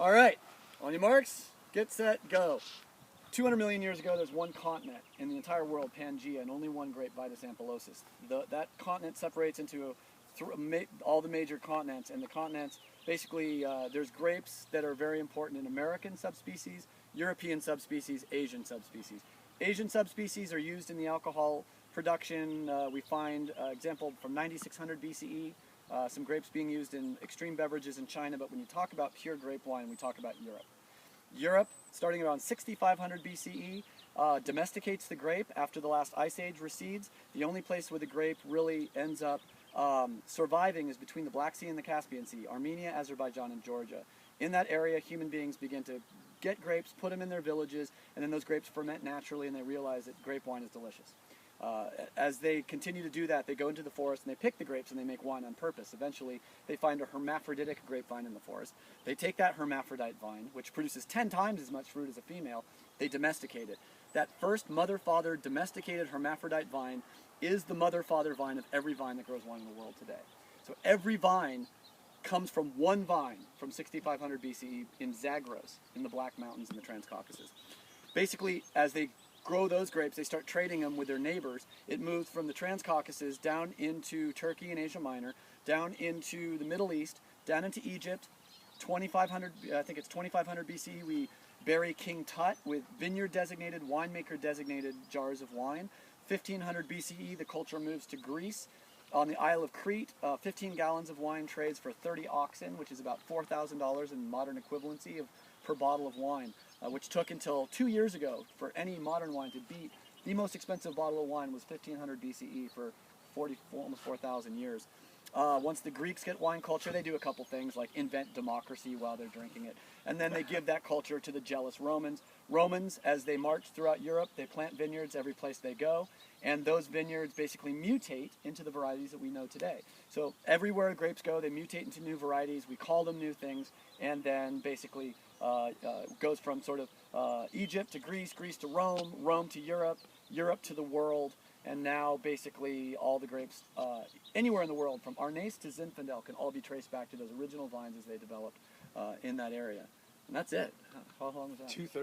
All right, on your marks, get set, go. 200 million years ago, there's one continent in the entire world, Pangaea, and only one grape, Vitis ampellosus. That continent separates into all the major continents, and the continents, basically, there's grapes that are very important in American subspecies, European subspecies, Asian subspecies. Asian subspecies are used in the alcohol production. We find example from 9600 BCE, some grapes being used in extreme beverages in China, but when you talk about pure grape wine, we talk about Europe. Europe, starting around 6500 BCE, domesticates the grape after the last ice age recedes. The only place where the grape really ends up surviving is between the Black Sea and the Caspian Sea, Armenia, Azerbaijan, and Georgia. In that area, human beings begin to get grapes, put them in their villages, and then those grapes ferment naturally, and they realize that grape wine is delicious. As they continue to do that, they go into the forest and they pick the grapes and they make wine on purpose. Eventually, they find a hermaphroditic grapevine in the forest. They take that hermaphrodite vine, which produces 10 times as much fruit as a female, they domesticate it. That first mother-father domesticated hermaphrodite vine is the mother-father vine of every vine that grows wine in the world today. So every vine comes from one vine from 6500 BCE in Zagros, in the Black Mountains in the Transcaucasus. Basically, as they grow those grapes, they start trading them with their neighbors. It moves from the Transcaucasus down into Turkey and Asia Minor, down into the Middle East, down into Egypt. 2500, I think it's 2500 BC, we bury King Tut with vineyard-designated, winemaker-designated jars of wine. 1500 BCE, the culture moves to Greece. On the Isle of Crete, 15 gallons of wine trades for 30 oxen, which is about $4,000 in modern equivalency per bottle of wine, which took until 2 years ago for any modern wine to beat. The most expensive bottle of wine was 1500 BCE for almost 4,000 years. Once the Greeks get wine culture, they do a couple things like invent democracy while they're drinking it. And then they give that culture to the jealous Romans. Romans, as they march throughout Europe, they plant vineyards every place they go. And those vineyards basically mutate into the varieties that we know today. So everywhere grapes go, they mutate into new varieties. We call them new things. And then basically goes from sort of Egypt to Greece, Greece to Rome, Rome to Europe, Europe to the world. And now basically all the grapes anywhere in the world, from Arnace to Zinfandel, can all be traced back to those original vines as they developed in that area. And that's it. How long was that? 2/3.